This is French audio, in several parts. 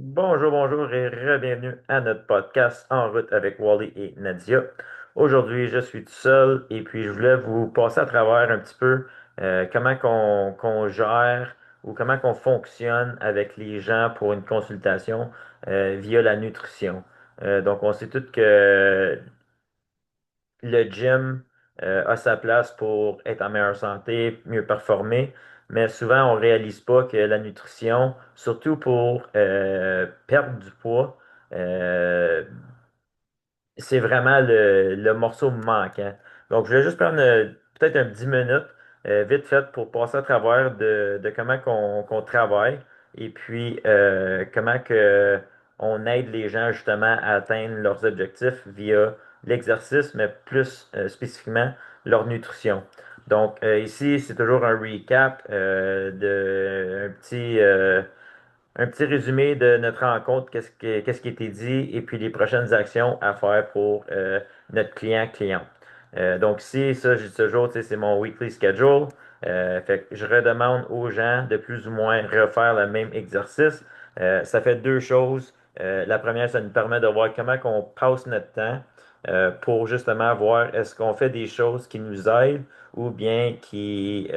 Bonjour, bonjour et bienvenue à notre podcast En route avec Wally et Nadia. Aujourd'hui, je suis tout seul et puis je voulais vous passer à travers un petit peu comment qu'on gère ou comment qu'on fonctionne avec les gens pour une consultation via la nutrition. Donc, on sait tous que le gym a sa place pour être en meilleure santé, mieux performer, mais souvent on réalise pas que la nutrition, surtout pour perdre du poids, euh, c'est vraiment le morceau manquant. Donc, je voulais juste prendre peut-être un 10 minutes, vite fait, pour passer à travers de comment qu'on travaille et puis comment que on aide les gens justement à atteindre leurs objectifs via l'exercice, mais plus spécifiquement leur nutrition. Donc, ici, c'est toujours un recap un petit résumé de notre rencontre, qu'est-ce qui a été dit, et puis les prochaines actions à faire pour notre cliente. Donc ici, ça, j'ai dit ce jour, tu sais, c'est mon weekly schedule. Fait que je redemande aux gens de plus ou moins refaire le même exercice. Ça fait deux choses. La première, ça nous permet de voir comment on passe notre temps pour justement voir est-ce qu'on fait des choses qui nous aident ou bien qui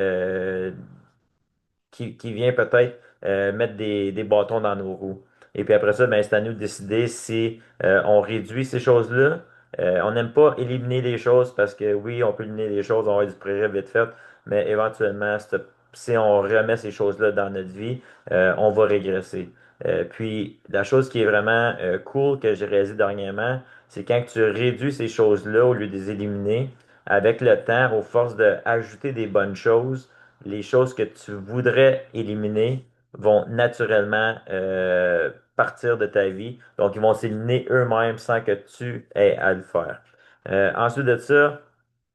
vient peut-être mettre des bâtons dans nos roues. Et puis après ça, ben, c'est à nous de décider si on réduit ces choses-là. On n'aime pas éliminer les choses parce que oui, on peut éliminer les choses, on va avoir du progrès vite fait, mais éventuellement, si on remet ces choses-là dans notre vie, on va régresser. Puis la chose qui est vraiment cool que j'ai réalisé dernièrement, c'est quand tu réduis ces choses-là au lieu de les éliminer, avec le temps, aux forces d'ajouter des bonnes choses, les choses que tu voudrais éliminer vont naturellement partir de ta vie. Donc, ils vont s'éliminer eux-mêmes sans que tu aies à le faire. Ensuite de ça,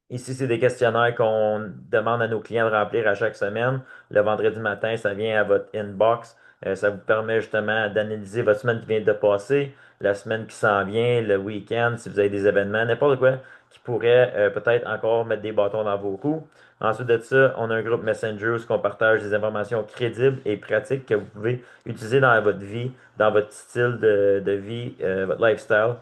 ici, c'est des questionnaires qu'on demande à nos clients de remplir à chaque semaine. Le vendredi matin, ça vient à votre inbox. Ça vous permet justement d'analyser votre semaine qui vient de passer, la semaine qui s'en vient, le week-end, si vous avez des événements, n'importe quoi qui pourrait peut-être encore mettre des bâtons dans vos roues. Ensuite de ça, on a un groupe Messenger où on partage des informations crédibles et pratiques que vous pouvez utiliser dans votre vie, dans votre style de vie, votre lifestyle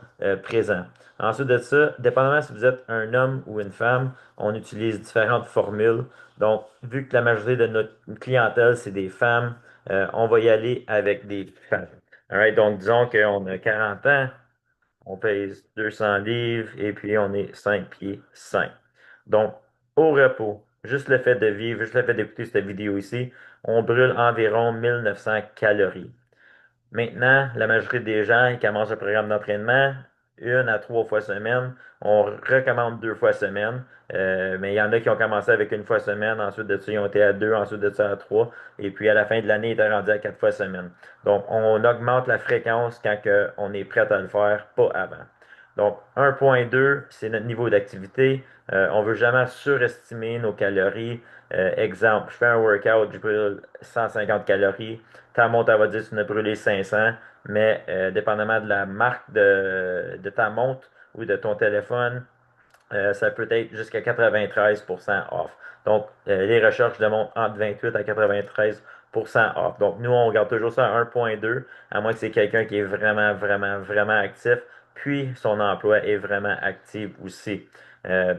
présent. Ensuite de ça, dépendamment si vous êtes un homme ou une femme, on utilise différentes formules. Donc, vu que la majorité de notre clientèle, c'est des femmes, on va y aller avec des femmes. Alright, donc, disons qu'on a 40 ans, on pèse 200 livres et puis on est 5 pieds 5. Donc, au repos, juste le fait de vivre, juste le fait d'écouter cette vidéo ici, on brûle environ 1900 calories. Maintenant, la majorité des gens, ils commencent le programme d'entraînement une à trois fois semaine. On recommande deux fois semaine. Mais il y en a qui ont commencé avec une fois semaine. Ensuite de ça, ils ont été à deux. Ensuite de ça, à trois. Et puis, à la fin de l'année, ils étaient rendus à quatre fois semaine. Donc, on augmente la fréquence quand on est prêt à le faire, pas avant. Donc, 1,2, c'est notre niveau d'activité. On ne veut jamais surestimer nos calories. Exemple, je fais un workout, je brûle 150 calories. Ta montre, elle va dire que tu en as brûlé 500, mais dépendamment de la marque de ta montre ou de ton téléphone, ça peut être jusqu'à 93% off. Donc, les recherches démontrent entre 28 à 93% off. Donc, nous, on regarde toujours ça à 1,2, à moins que c'est quelqu'un qui est vraiment, vraiment, vraiment actif, puis son emploi est vraiment actif aussi.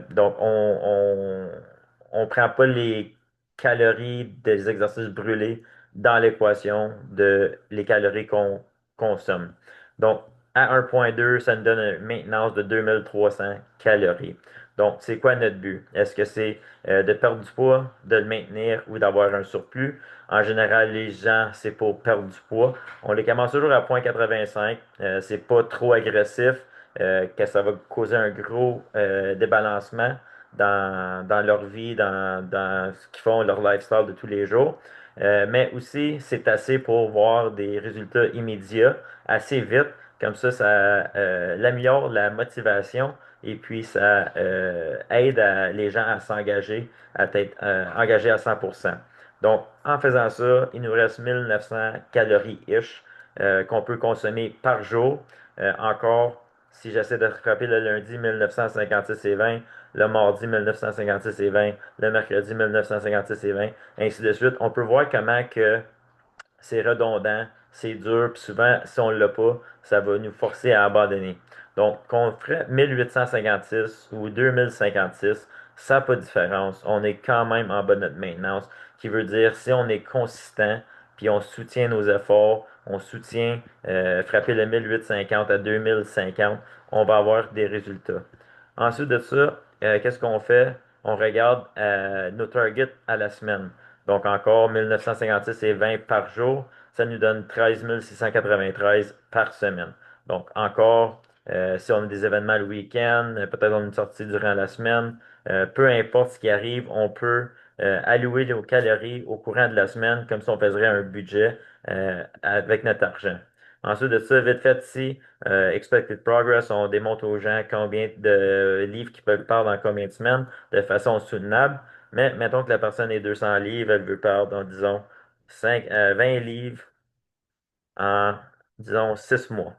Donc, on prend pas les calories des exercices brûlés dans l'équation de les calories qu'on consomme. Donc, à 1,2, ça nous donne une maintenance de 2300 calories. Donc, c'est quoi notre but? Est-ce que c'est de perdre du poids, de le maintenir ou d'avoir un surplus? En général, les gens, c'est pour perdre du poids. On les commence toujours à 0,85. C'est pas trop agressif, que ça va causer un gros débalancement dans leur vie, dans ce qu'ils font, leur lifestyle de tous les jours. Mais aussi, c'est assez pour voir des résultats immédiats, assez vite. Comme ça améliore la motivation et puis ça aide les gens à s'engager, à être engagés à 100%. Donc, en faisant ça, il nous reste 1900 calories-ish qu'on peut consommer par jour. Encore, si j'essaie de rattraper le lundi, 1956 et 20, le mardi, 1956 et 20, le mercredi, 1956 et 20, ainsi de suite. On peut voir comment que c'est redondant, c'est dur, puis souvent, si on ne l'a pas, ça va nous forcer à abandonner. Donc, qu'on ferait 1856 ou 2056, ça n'a pas de différence. On est quand même en bas de notre maintenance, qui veut dire si on est consistant, puis on soutient nos efforts, on soutient frapper le 1850 à 2050, on va avoir des résultats. Ensuite de ça, qu'est-ce qu'on fait? On regarde nos targets à la semaine. Donc encore 1956 et 20 par jour, ça nous donne 13 693 par semaine. Donc encore, si on a des événements le week-end, peut-être on a une sortie durant la semaine, peu importe ce qui arrive, on peut allouer nos calories au courant de la semaine comme si on faisait un budget avec notre argent. Ensuite de ça, vite fait ici, Expected Progress, on démontre aux gens combien de livres qu'ils peuvent perdre en combien de semaines de façon soutenable. Mais mettons que la personne est 200 livres, elle veut perdre, disons, 20 livres en, disons, 6 mois.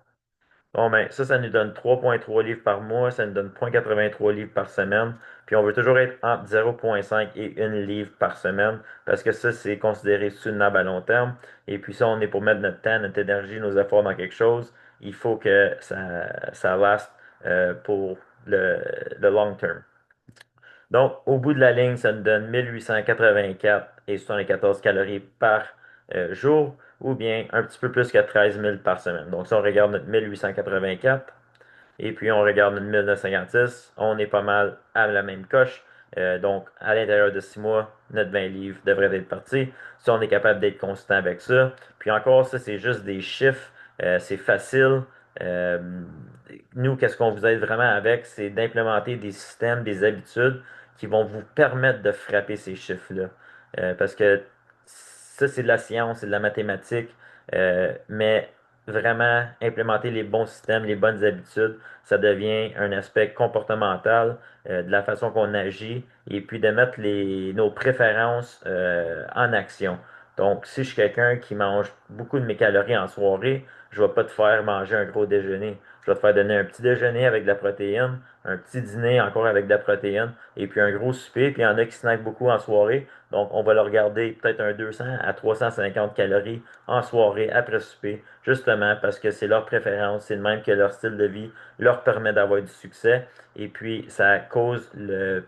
Bon, ben, ça nous donne 3,3 livres par mois, ça nous donne 0,83 livres par semaine. Puis on veut toujours être entre 0,5 et 1 livre par semaine parce que ça, c'est considéré soutenable à long terme. Et puis ça, on est pour mettre notre temps, notre énergie, nos efforts dans quelque chose. Il faut que ça last pour le long terme. Donc, au bout de la ligne, ça nous donne 1884 et 74 calories par jour, ou bien un petit peu plus que 13 000 par semaine. Donc, si on regarde notre 1884, et puis on regarde notre 1956, on est pas mal à la même coche. Donc, à l'intérieur de 6 mois, notre 20 livres devrait être parti. Si on est capable d'être constant avec ça. Puis encore, ça, c'est juste des chiffres. C'est facile. Euh, Nous, qu'est-ce qu'on vous aide vraiment avec, c'est d'implémenter des systèmes, des habitudes qui vont vous permettre de frapper ces chiffres-là. Parce que ça, c'est de la science, c'est de la mathématique. Mais vraiment implémenter les bons systèmes, les bonnes habitudes, ça devient un aspect comportemental de la façon qu'on agit et puis de mettre nos préférences en action. Donc, si je suis quelqu'un qui mange beaucoup de mes calories en soirée, je ne vais pas te faire manger un gros déjeuner. Je vais te faire donner un petit déjeuner avec de la protéine, un petit dîner encore avec de la protéine, et puis un gros souper. Puis il y en a qui snackent beaucoup en soirée. Donc, on va leur garder peut-être un 200 à 350 calories en soirée après souper, justement parce que c'est leur préférence, c'est le même que leur style de vie leur permet d'avoir du succès, et puis ça cause le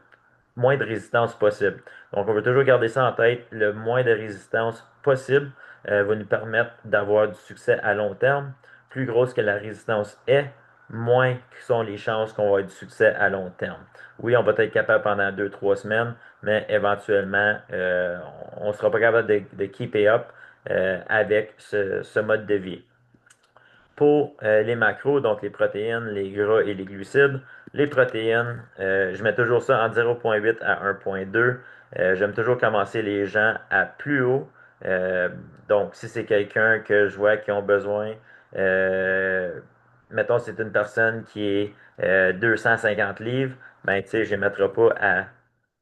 moins de résistance possible. Donc, on veut toujours garder ça en tête. Le moins de résistance possible va nous permettre d'avoir du succès à long terme. Plus grosse que la résistance est, moins sont les chances qu'on va avoir du succès à long terme. Oui, on va être capable pendant 2, 3 semaines, mais éventuellement, on ne sera pas capable de keep it up avec ce mode de vie. Pour les macros, donc les protéines, les gras et les glucides, les protéines, je mets toujours ça en 0,8 à 1,2. J'aime toujours commencer les gens à plus haut. Euh, donc, si c'est quelqu'un que je vois qui ont besoin, euh, mettons, c'est une personne qui est 250 livres, ben, tu sais, je ne les mettrai pas à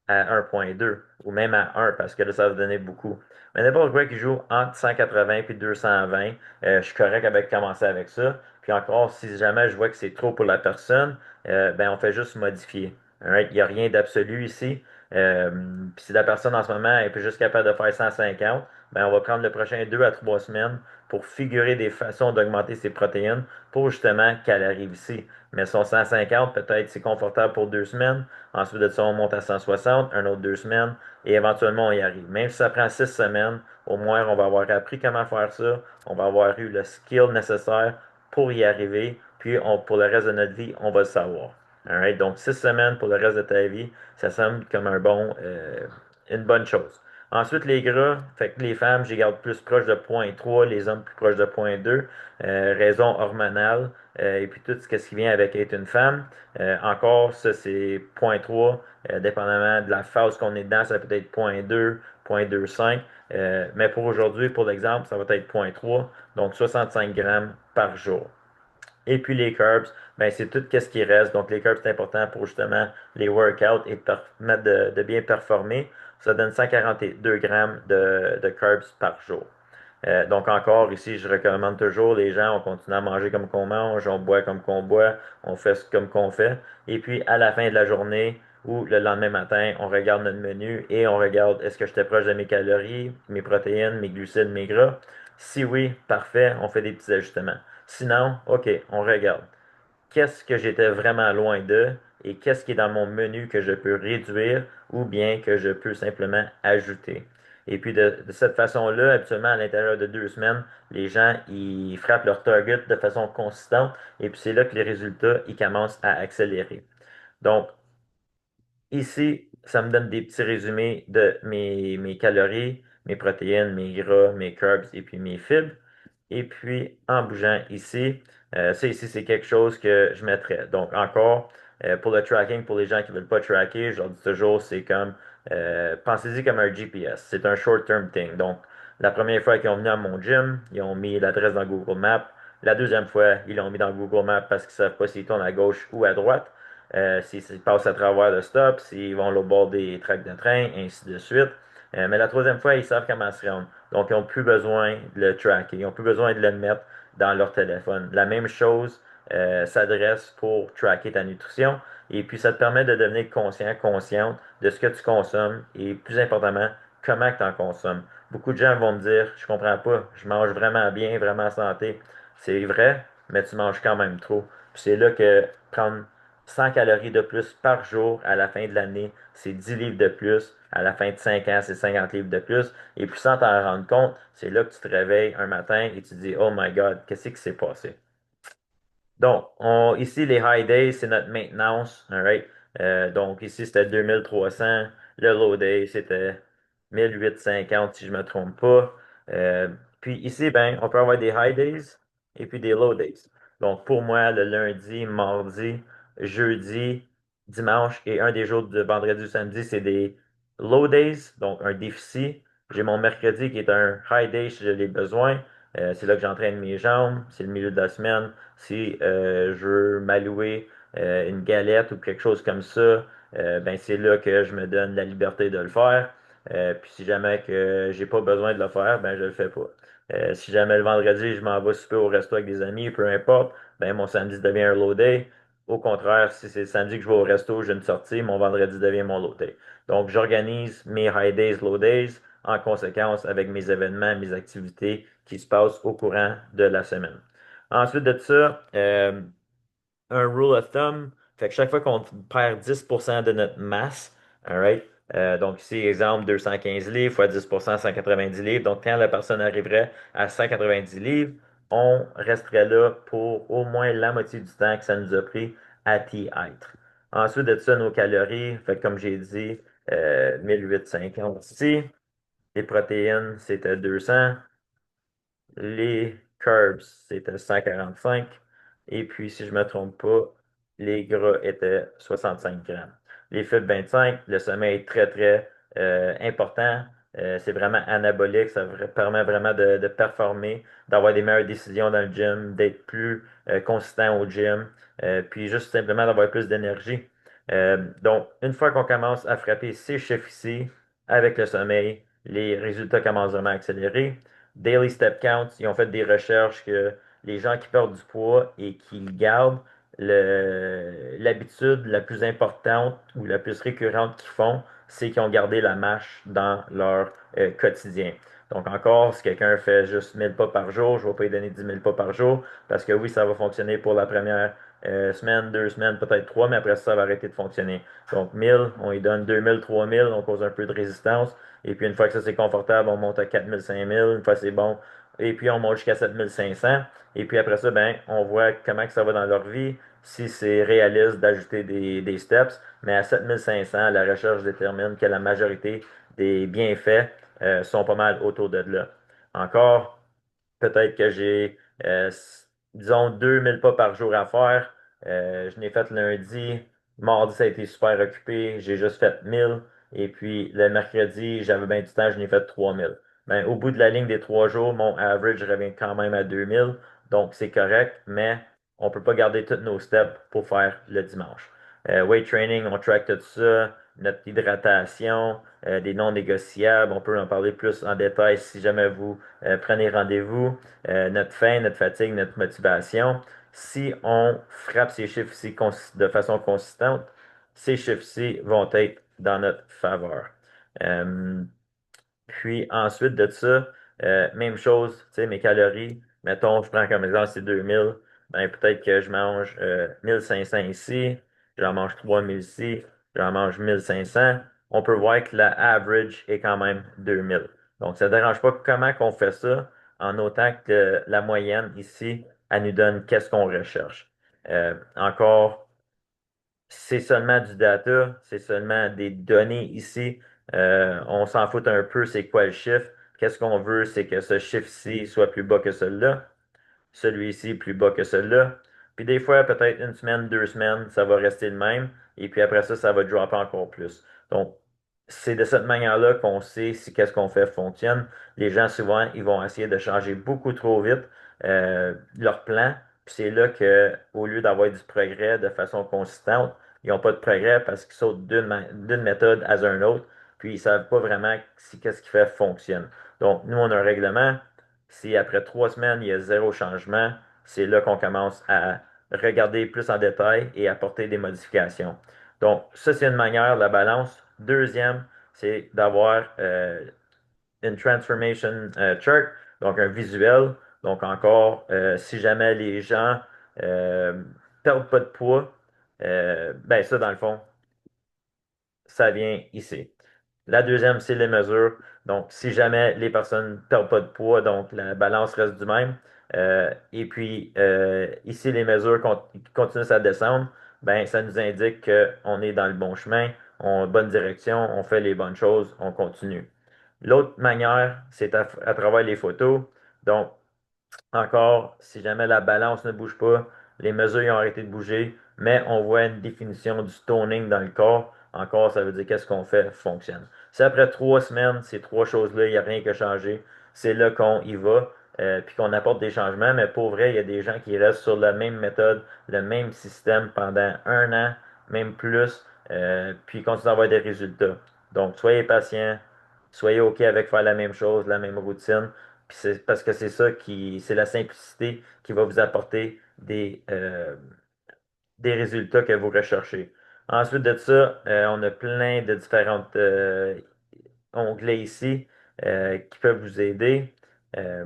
1,2 ou même à 1 parce que là, ça va donner beaucoup. Mais n'importe quoi qui joue entre 180 et 220, je suis correct avec commencer avec ça. Puis encore, si jamais je vois que c'est trop pour la personne, ben on fait juste modifier. Alright? Il n'y a rien d'absolu ici. Euh, Puis si la personne en ce moment est juste capable de faire 150, ben on va prendre le prochain 2 à 3 semaines pour figurer des façons d'augmenter ses protéines pour justement qu'elle arrive ici. Mais son 150, peut-être c'est confortable pour 2 semaines. Ensuite de ça, on monte à 160, un autre 2 semaines, et éventuellement, on y arrive. Même si ça prend 6 semaines, au moins, on va avoir appris comment faire ça. On va avoir eu le skill nécessaire pour y arriver. Puis, pour le reste de notre vie, on va le savoir. Alright? Donc, 6 semaines pour le reste de ta vie, ça semble comme une bonne chose. Ensuite, les gras, fait que les femmes, je les garde plus proches de 0,3, les hommes plus proches de 0,2, raison hormonale, et puis tout ce qui vient avec être une femme. Encore, ça, c'est 0,3. Dépendamment de la phase qu'on est dedans, ça peut être 0,2, 0,25. Mais pour aujourd'hui, pour l'exemple, ça va être 0,3, donc 65 grammes par jour. Et puis les carbs, ben c'est tout ce qui reste. Donc les carbs, c'est important pour justement les workouts et permettre de bien performer. Ça donne 142 grammes de carbs par jour. Donc encore ici, je recommande toujours les gens, on continue à manger comme qu'on mange, on boit comme qu'on boit, on fait comme qu'on fait. Et puis à la fin de la journée ou le lendemain matin, on regarde notre menu et on regarde est-ce que j'étais proche de mes calories, mes protéines, mes glucides, mes gras. Si oui, parfait, on fait des petits ajustements. Sinon, OK, on regarde. Qu'est-ce que j'étais vraiment loin de et qu'est-ce qui est dans mon menu que je peux réduire ou bien que je peux simplement ajouter. Et puis de cette façon-là, habituellement, à l'intérieur de 2 semaines, les gens, ils frappent leur target de façon consistante et puis c'est là que les résultats, ils commencent à accélérer. Donc, ici, ça me donne des petits résumés de mes calories, mes protéines, mes gras, mes carbs et puis mes fibres. Et puis, en bougeant ici, ça ici, c'est quelque chose que je mettrais. Donc, encore, pour le tracking, pour les gens qui ne veulent pas tracker, je leur dis toujours, c'est comme, pensez-y comme un GPS. C'est un short-term thing. Donc, la première fois qu'ils ont venu à mon gym, ils ont mis l'adresse dans Google Maps. La deuxième fois, ils l'ont mis dans Google Maps parce qu'ils ne savent pas s'ils tournent à gauche ou à droite. S'ils passent à travers le stop, s'ils vont au bord des tracks de train, ainsi de suite. Mais la troisième fois, ils savent comment se rendre. Donc, ils n'ont plus besoin de le tracker. Ils n'ont plus besoin de le mettre dans leur téléphone. La même chose s'adresse pour tracker ta nutrition. Et puis, ça te permet de devenir conscient, consciente de ce que tu consommes et, plus importantement, comment tu en consommes. Beaucoup de gens vont me dire, je comprends pas, je mange vraiment bien, vraiment santé. C'est vrai, mais tu manges quand même trop. Puis c'est là que prendre 100 calories de plus par jour à la fin de l'année, c'est 10 livres de plus. À la fin de 5 ans, c'est 50 livres de plus. Et puis sans t'en rendre compte, c'est là que tu te réveilles un matin et tu te dis, Oh my God, qu'est-ce qui s'est passé? Donc, ici, les high days, c'est notre maintenance. All right? Donc, ici, c'était 2300. Le low day, c'était 1850, si je ne me trompe pas. Euh, Puis ici, ben, on peut avoir des high days et puis des low days. Donc, pour moi, le lundi, mardi, jeudi, dimanche et un des jours de vendredi ou samedi, c'est des low days, donc un déficit. J'ai mon mercredi qui est un high day si je l'ai besoin. C'est là que j'entraîne mes jambes. C'est le milieu de la semaine. Si je veux m'allouer une galette ou quelque chose comme ça, ben c'est là que je me donne la liberté de le faire. Puis si jamais que j'ai pas besoin de le faire, ben je le fais pas. Si jamais le vendredi, je m'en vais souper au resto avec des amis, peu importe, ben mon samedi devient un low day. Au contraire, si c'est le samedi que je vais au resto, j'ai une sortie, mon vendredi devient mon low day. Donc j'organise mes high days, low days en conséquence avec mes événements, mes activités qui se passent au courant de la semaine. Ensuite de ça, un rule of thumb, fait que chaque fois qu'on perd 10% de notre masse, alright, donc ici, exemple, 215 livres fois 10%, 190 livres. Donc, quand la personne arriverait à 190 livres, on resterait là pour au moins la moitié du temps que ça nous a pris à t'y être. Ensuite de ça, nos calories, fait que comme j'ai dit, 1850 ici. Les protéines, c'était 200. Les carbs, c'était 145. Et puis, si je ne me trompe pas, les gras étaient 65 grammes. Les fibres 25, le sommeil est très, très important. C'est vraiment anabolique. Ça permet vraiment de performer, d'avoir des meilleures décisions dans le gym, d'être plus consistant au gym, puis juste simplement d'avoir plus d'énergie. Donc, une fois qu'on commence à frapper ces chiffres ici, avec le sommeil, les résultats commencent vraiment à accélérer. Daily Step Counts, ils ont fait des recherches que les gens qui perdent du poids et qui le gardent, l'habitude la plus importante ou la plus récurrente qu'ils font, c'est qu'ils ont gardé la marche dans leur quotidien. Donc encore, si quelqu'un fait juste 1000 pas par jour, je ne vais pas lui donner 10 000 pas par jour, parce que oui, ça va fonctionner pour la première semaine, 2 semaines, peut-être trois, mais après ça, ça va arrêter de fonctionner. Donc 1000, on lui donne 2000, 3000, on cause un peu de résistance. Et puis une fois que ça c'est confortable, on monte à 4000, 5000. Une fois c'est bon, et puis on monte jusqu'à 7500. Et puis après ça, ben, on voit comment que ça va dans leur vie, si c'est réaliste d'ajouter des steps. Mais à 7500, la recherche détermine que la majorité des bienfaits sont pas mal autour de là. Encore, peut-être que j'ai, disons, 2000 pas par jour à faire. Je n'ai fait lundi. Mardi, ça a été super occupé. J'ai juste fait 1000. Et puis, le mercredi, j'avais bien du temps, je n'ai fait 3000. Ben, au bout de la ligne des 3 jours, mon average revient quand même à 2000. Donc, c'est correct, mais on ne peut pas garder tous nos steps pour faire le dimanche. Weight training, on track tout ça. Notre hydratation, des non négociables. On peut en parler plus en détail si jamais vous prenez rendez-vous, notre faim, notre fatigue, notre motivation. Si on frappe ces chiffres-ci de façon consistante, ces chiffres-ci vont être dans notre faveur. Euh, Puis ensuite de ça, Même chose, tu sais, mes calories, mettons, je prends comme exemple, c'est 2000, ben peut-être que je mange 1500 ici, j'en mange 3000 ici, j'en mange 1500. On peut voir que la average est quand même 2000. Donc, ça ne dérange pas comment qu'on fait ça, en autant que la moyenne ici, elle nous donne qu'est-ce qu'on recherche. Encore, c'est seulement du data, c'est seulement des données ici. On s'en fout un peu, c'est quoi le chiffre. Qu'est-ce qu'on veut, c'est que ce chiffre-ci soit plus bas que celui-là, celui-ci plus bas que celui-là. Puis des fois, peut-être une semaine, 2 semaines, ça va rester le même. Et puis après ça, ça va dropper encore plus. Donc, c'est de cette manière-là qu'on sait si qu'est-ce qu'on fait fonctionne. Les gens, souvent, ils vont essayer de changer beaucoup trop vite leur plan. Puis c'est là que, au lieu d'avoir du progrès de façon consistante, ils n'ont pas de progrès parce qu'ils sautent d'une méthode à une autre. Puis ils ne savent pas vraiment si qu'est-ce qui fait fonctionne. Donc, nous, on a un règlement. Si après 3 semaines, il y a zéro changement, c'est là qu'on commence à regarder plus en détail et apporter des modifications. Donc, ça, c'est une manière, la balance. Deuxième, c'est d'avoir une transformation chart, donc un visuel. Donc, encore, si jamais les gens euh, perdent pas de poids, ben ça, dans le fond, ça vient ici. La deuxième, c'est les mesures. Donc, si jamais les personnes ne perdent pas de poids, donc la balance reste du même. Et puis, ici, les mesures continuent à descendre, ben, ça nous indique qu'on est dans le bon chemin, on a une bonne direction, on fait les bonnes choses, on continue. L'autre manière, c'est à travers les photos. Donc, encore, si jamais la balance ne bouge pas, les mesures ont arrêté de bouger, mais on voit une définition du toning dans le corps. Encore, ça veut dire qu'est-ce qu'on fait fonctionne. Si après 3 semaines, ces trois choses-là, il n'y a rien qui a changé, c'est là qu'on y va, puis qu'on apporte des changements. Mais pour vrai, il y a des gens qui restent sur la même méthode, le même système pendant 1 an, même plus, puis ils continuent d'avoir des résultats. Donc, soyez patient, soyez OK avec faire la même chose, la même routine. Puis c'est parce que c'est la simplicité qui va vous apporter des résultats que vous recherchez. Ensuite de ça, on a plein de différentes onglets ici qui peuvent vous aider. Euh,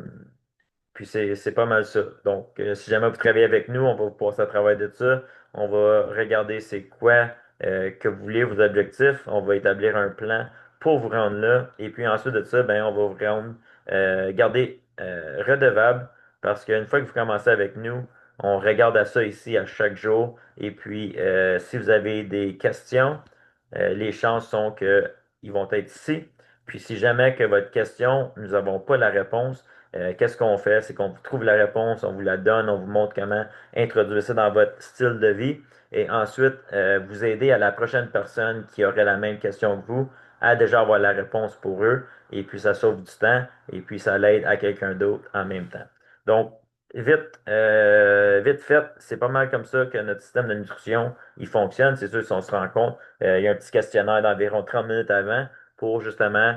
puis c'est pas mal ça. Donc, si jamais vous travaillez avec nous, on va vous passer à travers de ça. On va regarder c'est quoi que vous voulez, vos objectifs. On va établir un plan pour vous rendre là. Et puis ensuite de ça, ben, on va vous rendre, garder redevable parce qu'une fois que vous commencez avec nous, on regarde à ça ici à chaque jour. Et puis, si vous avez des questions, les chances sont qu'ils vont être ici. Puis si jamais que votre question, nous n'avons pas la réponse, qu'est-ce qu'on fait? C'est qu'on vous trouve la réponse, on vous la donne, on vous montre comment introduire ça dans votre style de vie et ensuite vous aider à la prochaine personne qui aurait la même question que vous à déjà avoir la réponse pour eux et puis ça sauve du temps et puis ça l'aide à quelqu'un d'autre en même temps. Donc, vite fait, c'est pas mal comme ça que notre système de nutrition il fonctionne. C'est sûr, si on se rend compte, il y a un petit questionnaire d'environ 30 minutes avant pour justement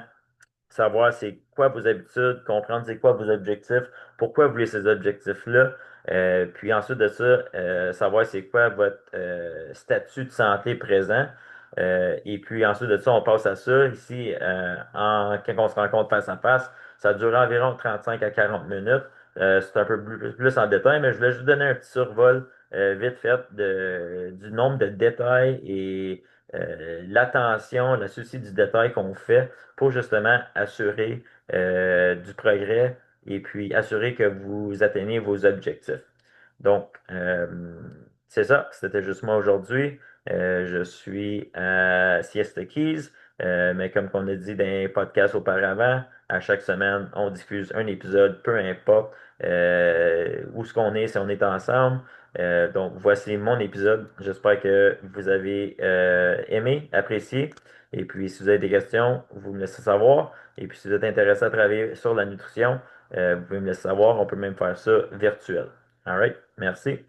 savoir c'est quoi vos habitudes, comprendre c'est quoi vos objectifs, pourquoi vous voulez ces objectifs-là. Puis ensuite de ça, savoir c'est quoi votre statut de santé présent. Et puis ensuite de ça, on passe à ça. Ici, quand on se rencontre face à face, ça dure environ 35 à 40 minutes. C'est un peu plus en détail, mais je voulais juste donner un petit survol vite fait du nombre de détails et l'attention, le souci du détail qu'on fait pour justement assurer du progrès et puis assurer que vous atteignez vos objectifs. Donc, c'est ça, c'était juste moi aujourd'hui. Je suis à Siesta Keys, mais comme on a dit dans les podcasts auparavant, à chaque semaine, on diffuse un épisode, peu importe où ce qu'on est, si on est ensemble. Donc, voici mon épisode. J'espère que vous avez aimé, apprécié. Et puis, si vous avez des questions, vous me laissez savoir. Et puis, si vous êtes intéressé à travailler sur la nutrition, vous pouvez me laisser savoir. On peut même faire ça virtuel. All right? Merci.